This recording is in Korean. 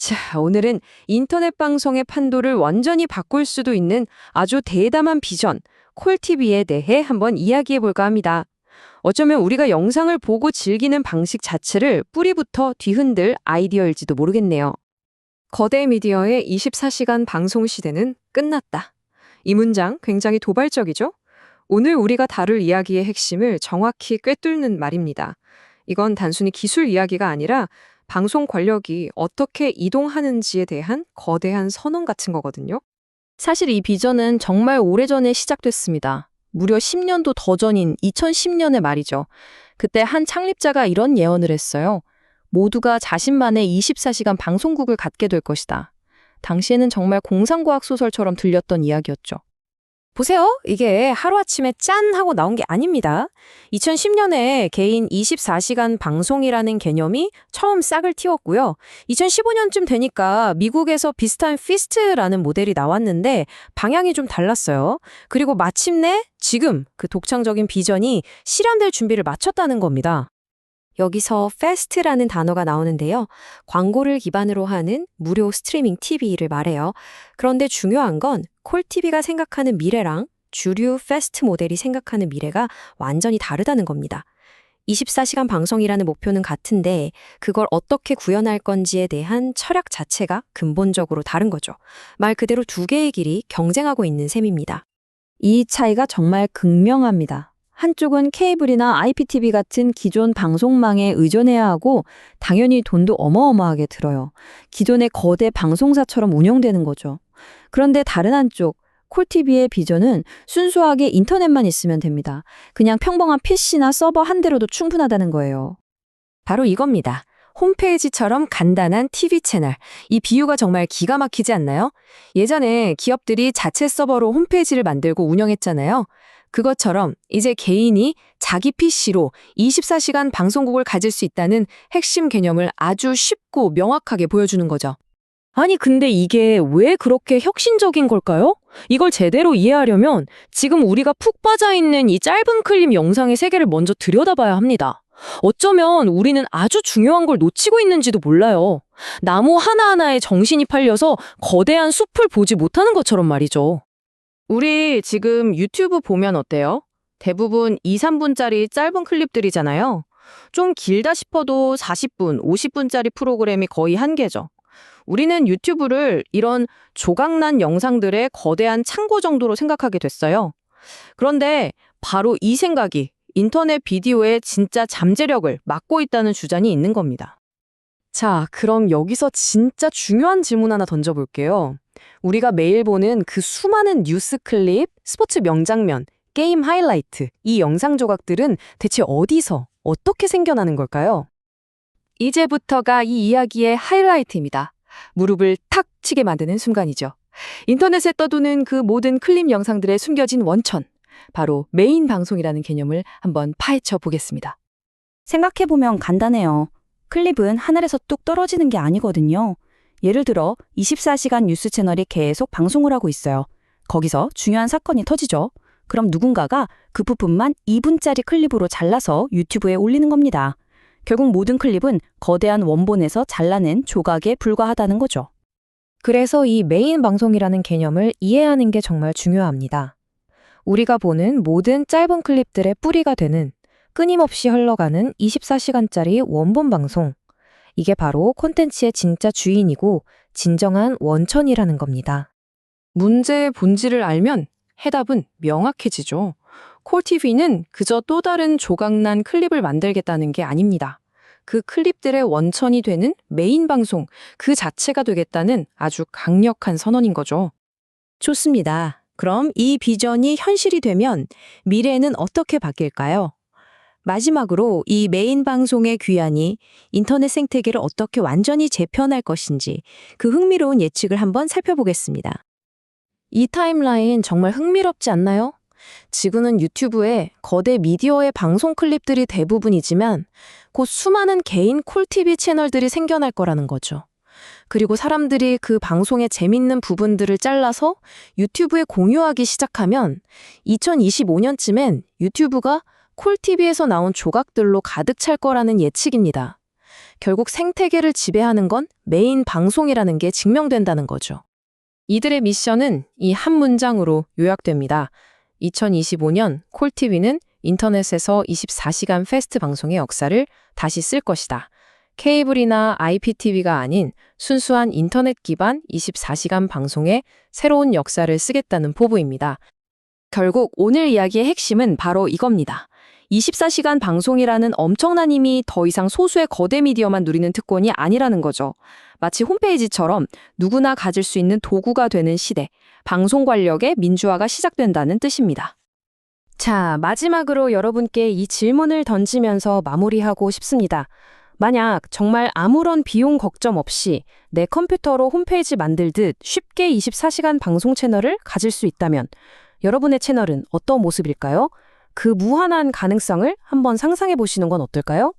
자, 오늘은 인터넷 방송의 판도를 완전히 바꿀 수도 있는 아주 대담한 비전, 콜TV에 대해 한번 이야기해 볼까 합니다. 어쩌면 우리가 영상을 보고 즐기는 방식 자체를 뿌리부터 뒤흔들 아이디어일지도 모르겠네요. 거대 미디어의 24시간 방송 시대는 끝났다. 이 문장 굉장히 도발적이죠? 오늘 우리가 다룰 이야기의 핵심을 정확히 꿰뚫는 말입니다. 이건 단순히 기술 이야기가 아니라 방송 권력이 어떻게 이동하는지에 대한 거대한 선언 같은 거거든요. 사실 이 비전은 정말 오래전에 시작됐습니다. 무려 10년도 더 전인 2010년의 말이죠. 그때 한 창립자가 이런 예언을 했어요. 모두가 자신만의 24시간 방송국을 갖게 될 것이다. 당시에는 정말 공상과학 소설처럼 들렸던 이야기였죠. 보세요. 이게 하루아침에 짠 하고 나온 게 아닙니다. 2010년에 개인 24시간 방송이라는 개념이 처음 싹을 틔웠고요. 2015년쯤 되니까 미국에서 비슷한 피스트라는 모델이 나왔는데 방향이 좀 달랐어요. 그리고 마침내 지금 그 독창적인 비전이 실현될 준비를 마쳤다는 겁니다. 여기서 패스트라는 단어가 나오는데요. 광고를 기반으로 하는 무료 스트리밍 TV를 말해요. 그런데 중요한 건 콜TV가 생각하는 미래랑 주류 패스트 모델이 생각하는 미래가 완전히 다르다는 겁니다. 24시간 방송이라는 목표는 같은데 그걸 어떻게 구현할 건지에 대한 철학 자체가 근본적으로 다른 거죠. 말 그대로 두 개의 길이 경쟁하고 있는 셈입니다. 이 차이가 정말 극명합니다. 한쪽은 케이블이나 IPTV 같은 기존 방송망에 의존해야 하고 당연히 돈도 어마어마하게 들어요. 기존의 거대 방송사처럼 운영되는 거죠. 그런데 다른 한쪽, 콜TV의 비전은 순수하게 인터넷만 있으면 됩니다. 그냥 평범한 PC나 서버 한 대로도 충분하다는 거예요. 바로 이겁니다. 홈페이지처럼 간단한 TV 채널. 이 비유가 정말 기가 막히지 않나요? 예전에 기업들이 자체 서버로 홈페이지를 만들고 운영했잖아요. 그것처럼 이제 개인이 자기 PC로 24시간 방송국을 가질 수 있다는 핵심 개념을 아주 쉽고 명확하게 보여주는 거죠. 아니, 근데 이게 왜 그렇게 혁신적인 걸까요? 이걸 제대로 이해하려면 지금 우리가 푹 빠져 있는 이 짧은 클립 영상의 세계를 먼저 들여다봐야 합니다. 어쩌면 우리는 아주 중요한 걸 놓치고 있는지도 몰라요. 나무 하나하나에 정신이 팔려서 거대한 숲을 보지 못하는 것처럼 말이죠. 우리 지금 유튜브 보면 어때요? 대부분 2, 3분짜리 짧은 클립들이잖아요. 좀 길다 싶어도 40분, 50분짜리 프로그램이 거의 한계죠. 우리는 유튜브를 이런 조각난 영상들의 거대한 창고 정도로 생각하게 됐어요. 그런데 바로 이 생각이 인터넷 비디오의 진짜 잠재력을 막고 있다는 주장이 있는 겁니다. 자, 그럼 여기서 진짜 중요한 질문 하나 던져볼게요. 우리가 매일 보는 그 수많은 뉴스 클립, 스포츠 명장면, 게임 하이라이트, 이 영상 조각들은 대체 어디서, 어떻게 생겨나는 걸까요? 이제부터가 이 이야기의 하이라이트입니다. 무릎을 탁 치게 만드는 순간이죠. 인터넷에 떠도는 그 모든 클립 영상들의 숨겨진 원천, 바로 메인 방송이라는 개념을 한번 파헤쳐 보겠습니다. 생각해보면 간단해요. 클립은 하늘에서 뚝 떨어지는 게 아니거든요. 예를 들어 24시간 뉴스 채널이 계속 방송을 하고 있어요. 거기서 중요한 사건이 터지죠. 그럼 누군가가 그 부분만 2분짜리 클립으로 잘라서 유튜브에 올리는 겁니다. 결국 모든 클립은 거대한 원본에서 잘라낸 조각에 불과하다는 거죠. 그래서 이 메인 방송이라는 개념을 이해하는 게 정말 중요합니다. 우리가 보는 모든 짧은 클립들의 뿌리가 되는 끊임없이 흘러가는 24시간짜리 원본 방송. 이게 바로 콘텐츠의 진짜 주인이고 진정한 원천이라는 겁니다. 문제의 본질을 알면 해답은 명확해지죠. 콜TV는 그저 또 다른 조각난 클립을 만들겠다는 게 아닙니다. 그 클립들의 원천이 되는 메인 방송, 그 자체가 되겠다는 아주 강력한 선언인 거죠. 좋습니다. 그럼 이 비전이 현실이 되면 미래는 어떻게 바뀔까요? 마지막으로 이 메인 방송의 귀환이 인터넷 생태계를 어떻게 완전히 재편할 것인지 그 흥미로운 예측을 한번 살펴보겠습니다. 이 타임라인 정말 흥미롭지 않나요? 지금은 유튜브에 거대 미디어의 방송 클립들이 대부분이지만 곧 수많은 개인 콜TV 채널들이 생겨날 거라는 거죠. 그리고 사람들이 그 방송의 재밌는 부분들을 잘라서 유튜브에 공유하기 시작하면 2025년쯤엔 유튜브가 콜TV에서 나온 조각들로 가득 찰 거라는 예측입니다. 결국 생태계를 지배하는 건 메인 방송이라는 게 증명된다는 거죠. 이들의 미션은 이 한 문장으로 요약됩니다. 2025년 콜TV는 인터넷에서 24시간 패스트 방송의 역사를 다시 쓸 것이다. 케이블이나 IPTV가 아닌 순수한 인터넷 기반 24시간 방송의 새로운 역사를 쓰겠다는 포부입니다. 결국 오늘 이야기의 핵심은 바로 이겁니다. 24시간 방송이라는 엄청난 힘이 더 이상 소수의 거대 미디어만 누리는 특권이 아니라는 거죠. 마치 홈페이지처럼 누구나 가질 수 있는 도구가 되는 시대, 방송 관력의 민주화가 시작된다는 뜻입니다. 자, 마지막으로 여러분께 이 질문을 던지면서 마무리하고 싶습니다. 만약 정말 아무런 비용 걱정 없이 내 컴퓨터로 홈페이지 만들듯 쉽게 24시간 방송 채널을 가질 수 있다면 여러분의 채널은 어떤 모습일까요? 그 무한한 가능성을 한번 상상해 보시는 건 어떨까요?